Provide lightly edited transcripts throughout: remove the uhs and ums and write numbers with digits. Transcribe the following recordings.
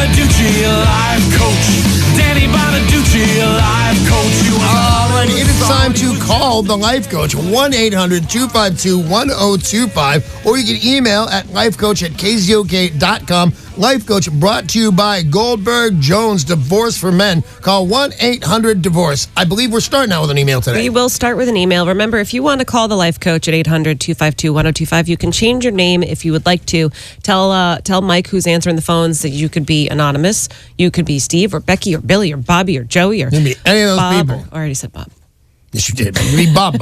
Bonaduce, life coach. Danny Bonaduce, life coach. All right, it is time to call the Life Coach, 1-800-252-1025, or you can email at lifecoach@kzok.com. Life Coach brought to you by Goldberg Jones Divorce for Men. Call 1-800-DIVORCE. I believe we're starting out with an email today. We will start with an email. Remember, if you want to call the Life Coach at 800-252-1025, you can change your name if you would like to. Tell Mike, who's answering the phones, that you could be anonymous. You could be Steve or Becky or Billy or Bobby or Joey or Any of those Bob. people. I already said Bob. Yes, you did. You be Bob.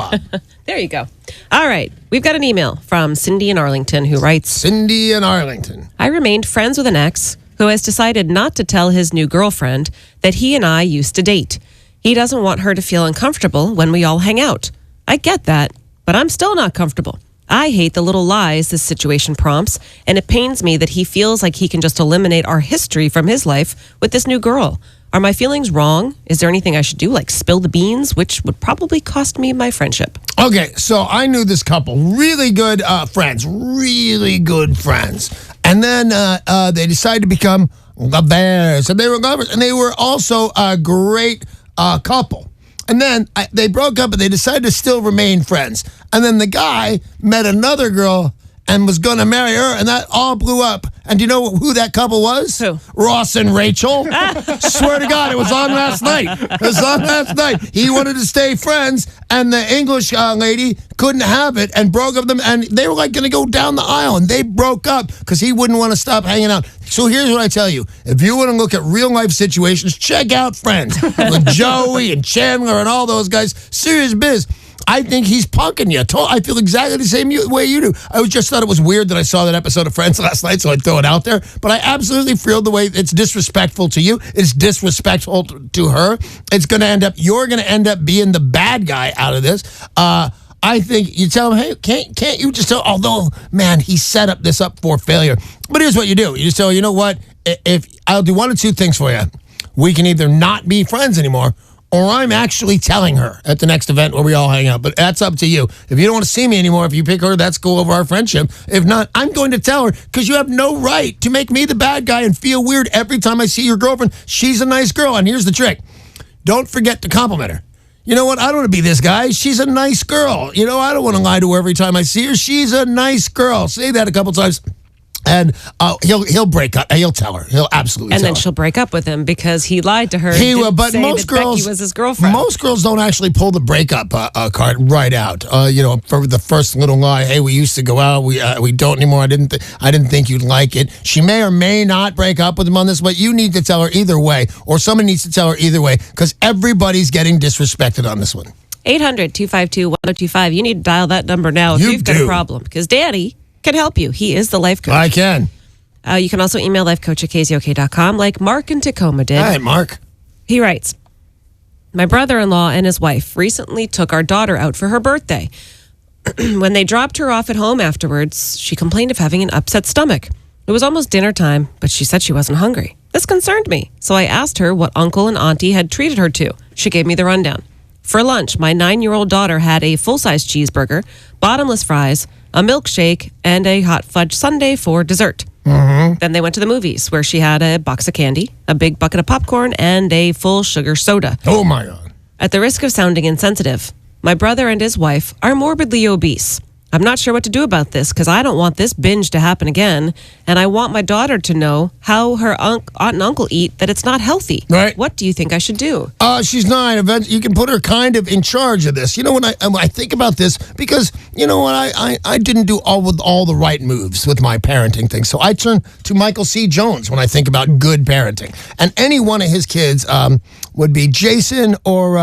There you go. All right. We've got an email from Cindy in Arlington who writes, Cindy in Arlington. I remained friends with an ex who has decided not to tell his new girlfriend that he and I used to date. He doesn't want her to feel uncomfortable when we all hang out. I get that, but I'm still not comfortable. I hate the little lies this situation prompts, and it pains me that he feels like he can just eliminate our history from his life with this new girl. Are my feelings wrong? Is there anything I should do, like spill the beans, which would probably cost me my friendship? Okay, so I knew this couple, really good friends. And then they decided to become lovers, and they were lovers, and they were also a great couple. And then they broke up, and they decided to still remain friends. And then the guy met another girl and was going to marry her, and that all blew up. And do you know who that couple was? Who? Ross and Rachel. Swear to God, it was on last night. He wanted to stay friends, and the English lady couldn't have it and broke up them, and they were like going to go down the aisle, and they broke up because he wouldn't want to stop hanging out. So here's what I tell you. If you want to look at real life situations, check out Friends with Joey and Chandler and all those guys. Serious biz. I think he's punking you. I feel exactly the same way you do. I just thought it was weird that I saw that episode of Friends last night, so I'd throw it out there. But I absolutely feel the way it's disrespectful to you. It's disrespectful to her. You're going to end up being the bad guy out of this. I think you tell him, hey, can't you just tell, although, man, he set this up for failure. But here's what you do. You just tell, you know what? If I'll do one of two things for you. We can either not be friends anymore, or I'm actually telling her at the next event where we all hang out. But that's up to you. If you don't want to see me anymore, if you pick her, that's cool over our friendship. If not, I'm going to tell her, because you have no right to make me the bad guy and feel weird every time I see your girlfriend. She's a nice girl, and here's the trick. Don't forget to compliment her. You know what? I don't want to be this guy. She's a nice girl. You know, I don't want to lie to her every time I see her. She's a nice girl. Say that a couple times. And he'll break up. He'll tell her. He'll absolutely tell her. And then she'll break up with him because he lied to her. He will, but say most that girls, Becky was his girlfriend. Most girls don't actually pull the breakup card right out. For the first little lie. Hey, we used to go out. We don't anymore. I didn't think you'd like it. She may or may not break up with him on this, but you need to tell her either way, or someone needs to tell her either way, because everybody's getting disrespected on this one. 800-252-1025. You need to dial that number now if you've got a problem, because Danny can help you. He is the life coach. I can. You can also email lifecoach@kzok.com like Mark in Tacoma did. Hi, Mark. He writes, my brother-in-law and his wife recently took our daughter out for her birthday. When they dropped her off at home afterwards, she complained of having an upset stomach. It was almost dinner time, but she said she wasn't hungry. This concerned me, so I asked her what uncle and auntie had treated her to. She gave me the rundown. For lunch, my 9-year-old daughter had a full-size cheeseburger, bottomless fries, a milkshake, and a hot fudge sundae for dessert. Mm-hmm. Then they went to the movies, where she had a box of candy, a big bucket of popcorn, and a full sugar soda. Oh, my God. At the risk of sounding insensitive, my brother and his wife are morbidly obese. I'm not sure what to do about this because I don't want this binge to happen again, and I want my daughter to know how her aunt and uncle eat, that it's not healthy. Right. What do you think I should do? She's 9. You can put her kind of in charge of this. You know, when I think about this, because, you know what, I didn't do all the right moves with my parenting thing, so I turn to Michael C. Jones when I think about good parenting. And any one of his kids would be Jason or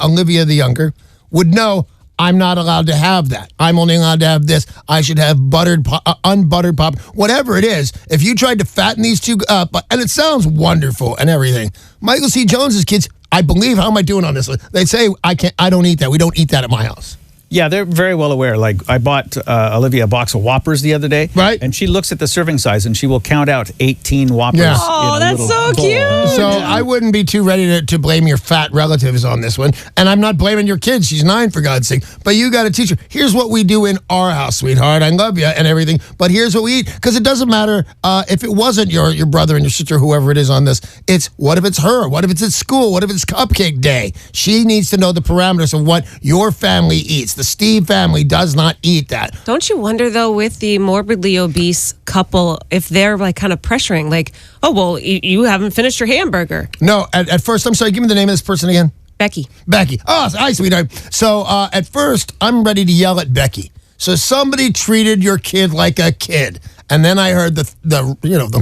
Olivia the younger, would know I'm not allowed to have that. I'm only allowed to have this. I should have unbuttered pop, whatever it is. If you tried to fatten these two up, and it sounds wonderful and everything. Michael C. Jones's kids, I believe, how am I doing on this one? They say I don't eat that. We don't eat that at my house. Yeah, they're very well aware. Like, I bought Olivia a box of Whoppers the other day. Right. And she looks at the serving size, and she will count out 18 Whoppers. Yeah. Oh, in a that's little so bowl. cute. So I wouldn't be too ready to blame your fat relatives on this one. And I'm not blaming your kid. She's 9, for God's sake. But you got to teach her. Here's what we do in our house, sweetheart. I love you and everything. But here's what we eat. Because it doesn't matter if it wasn't your brother and your sister, whoever it is on this. It's what if it's her? What if it's at school? What if it's cupcake day? She needs to know the parameters of what your family eats. The Steve family does not eat that. Don't you wonder, though, with the morbidly obese couple, if they're like kind of pressuring, like, oh, well, you haven't finished your hamburger. No, at first, I'm sorry, give me the name of this person again. Becky. Oh, hi, sweetheart. So at first, I'm ready to yell at Becky. So somebody treated your kid like a kid. And then I heard the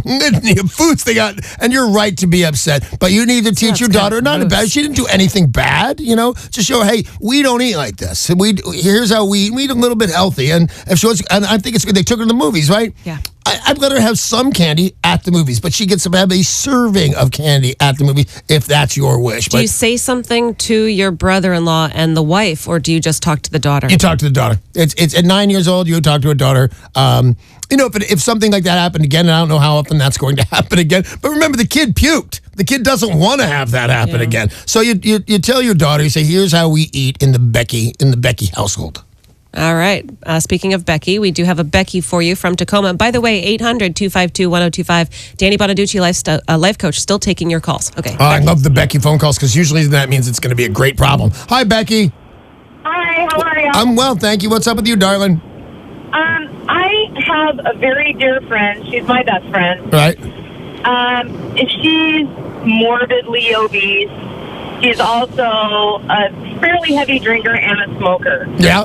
litany of foods they got, and you're right to be upset. But you need to teach your daughter not to bad. She didn't do anything bad, to show, hey, we don't eat like this. Here's how we eat. We eat a little bit healthy. And if she wants, and I think it's good. They took her to the movies, right? Yeah. I'd let her have some candy at the movies, but she gets to have a serving of candy at the movie if that's your wish. Do you say something to your brother-in-law and the wife, or do you just talk to the daughter? You talk to the daughter. It's at 9 years old. You talk to a daughter. If something like that happened again, and I don't know how often that's going to happen again. But remember, the kid puked. The kid doesn't want to have that happen again. So you tell your daughter. You say, "Here's how we eat in the Becky household." All right. Speaking of Becky, we do have a Becky for you from Tacoma. By the way, 800-252-1025. Danny Bonaduce, life coach, still taking your calls. Okay. I love the Becky phone calls because usually that means it's going to be a great problem. Hi, Becky. Hi, how are you? I'm well, thank you. What's up with you, darling? I have a very dear friend. She's my best friend. Right. She's morbidly obese. She's also a fairly heavy drinker and a smoker. Yeah.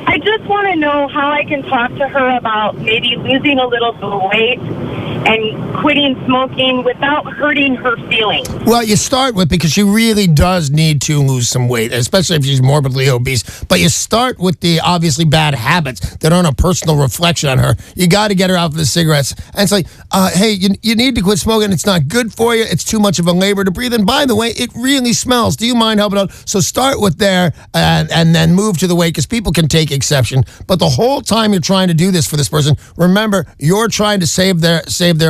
I just want to know how I can talk to her about maybe losing a little bit of weight and quitting smoking without hurting her feelings. Well, you start with, because she really does need to lose some weight, especially if she's morbidly obese. But you start with the obviously bad habits that aren't a personal reflection on her. You got to get her out of the cigarettes. And it's like, hey, you need to quit smoking. It's not good for you. It's too much of a labor to breathe. And by the way, it really smells. Do you mind helping out? So start with there and then move to the weight, because people can take exception. But the whole time you're trying to do this for this person, remember, you're trying to save their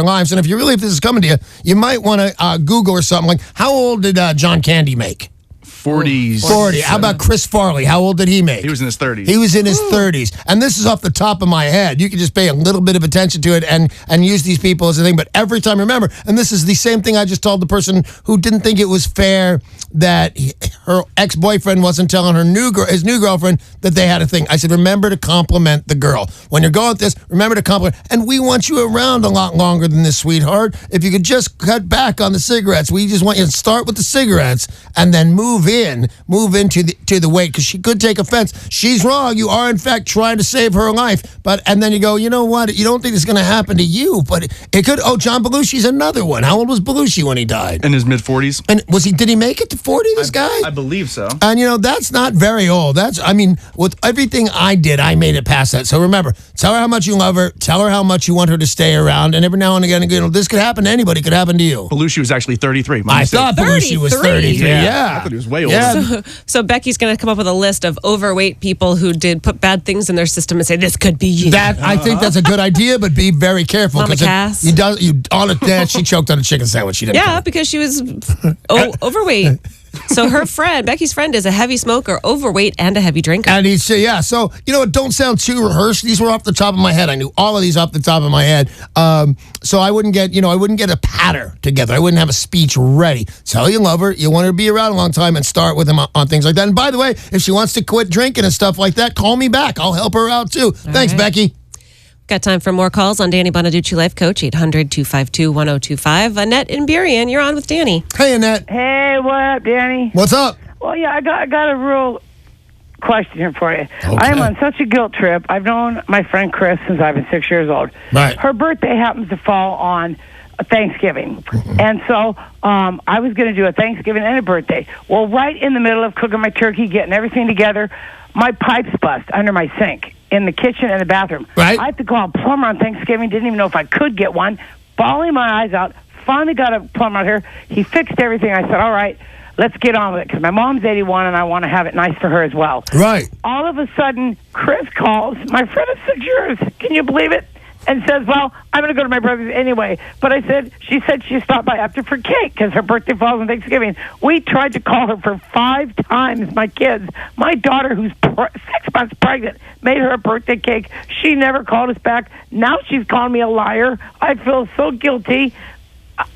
lives. And if this is coming to you, you might want to Google or something like, how old did John Candy make? 40s. 40. How about Chris Farley? How old did he make? He was in his 30s. He was in his 30s. And this is off the top of my head. You can just pay a little bit of attention to it and use these people as a thing. But every time, remember, and this is the same thing I just told the person who didn't think it was fair that her ex-boyfriend wasn't telling his new girlfriend that they had a thing. I said, remember to compliment the girl. When you're going with this, remember to compliment. And we want you around a lot longer than this, sweetheart. If you could just cut back on the cigarettes. We just want you to start with the cigarettes and then move into the weight, because she could take offense. She's wrong. You are in fact trying to save her life, and then you go, you know what? You don't think it's going to happen to you, but it could. Oh, John Belushi's another one. How old was Belushi when he died? In his mid-40s. And did he make it to 40? This guy? I believe so. And that's not very old. With everything I did, I made it past that. So remember, tell her how much you love her. Tell her how much you want her to stay around. And every now and again, this could happen to anybody. It could happen to you. Belushi was actually 33. I thought Belushi was 33. Yeah. I thought he was way older. Yeah. So Becky's going to come up with a list of overweight people who did put bad things in their system and say, this could be you. I think that's a good idea, but be very careful. Mama Cass. She choked on a chicken sandwich. She didn't. Yeah, because she was overweight. So Becky's friend is a heavy smoker, overweight, and a heavy drinker. And he'd say, yeah. So, don't sound too rehearsed. These were off the top of my head. I knew all of these off the top of my head. So I wouldn't get a patter together. I wouldn't have a speech ready. Tell you love her. You want her to be around a long time and start with him on things like that. And by the way, if she wants to quit drinking and stuff like that, call me back. I'll help her out too. Thanks, Becky. Got time for more calls on Danny Bonaduce, Life Coach, 800-252-1025. Annette in Burien, you're on with Danny. Hey, Annette. Hey, what up, Danny? What's up? Well, yeah, I got a real question here for you. Okay. I am on such a guilt trip. I've known my friend Chris since I've been 6 years old. Right. Her birthday happens to fall on Thanksgiving. And so I was going to do a Thanksgiving and a birthday. Well, right in the middle of cooking my turkey, getting everything together, my pipes bust under my sink in the kitchen and the bathroom. Right. I have to call a plumber on Thanksgiving. Didn't even know if I could get one. Bawling my eyes out. Finally got a plumber out here. He fixed everything. I said, all right, let's get on with it, because my mom's 81 and I want to have it nice for her as well. Right. All of a sudden, Chris calls, my friend of 6 years, can you believe it? And says, well, I'm going to go to my brother's anyway. But she said she stopped by after for cake because her birthday falls on Thanksgiving. We tried to call her for 5 times, my kids. My daughter, who's 6 months pregnant, made her a birthday cake. She never called us back. Now she's calling me a liar. I feel so guilty.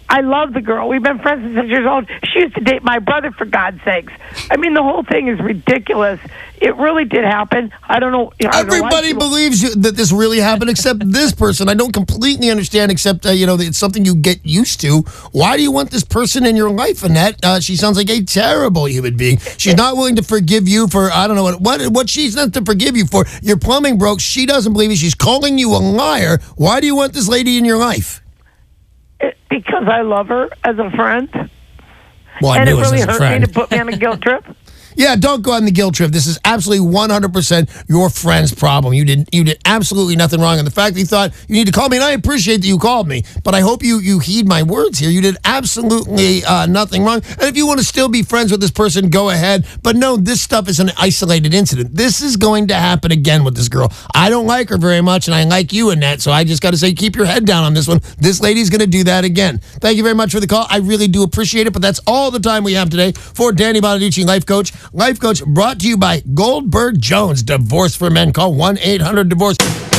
I love the girl. We've been friends since 6 years old. She used to date my brother, for God's sakes. I mean, the whole thing is ridiculous. It really did happen. I don't know. Everybody believes that this really happened except this person. I don't completely understand, except, it's something you get used to. Why do you want this person in your life, Annette? She sounds like a terrible human being. She's not willing to forgive you for, I don't know, what she's not to forgive you for. Your plumbing broke. She doesn't believe you. She's calling you a liar. Why do you want this lady in your life? Because I love her as a friend. Well, I and knew it really as a hurt friend. me to put me on a guilt trip. Yeah, don't go on the guilt trip. This is absolutely 100% your friend's problem. You did absolutely nothing wrong. And the fact that you thought you need to call me, and I appreciate that you called me, but I hope you heed my words here. You did absolutely nothing wrong. And if you want to still be friends with this person, go ahead. But no, this stuff is an isolated incident. This is going to happen again with this girl. I don't like her very much, and I like you, Annette, so I just got to say, keep your head down on this one. This lady's going to do that again. Thank you very much for the call. I really do appreciate it, but that's all the time we have today for Danny Bonaduce, Life Coach. Life Coach brought to you by Goldberg Jones. Divorce for Men. Call 1-800-DIVORCE.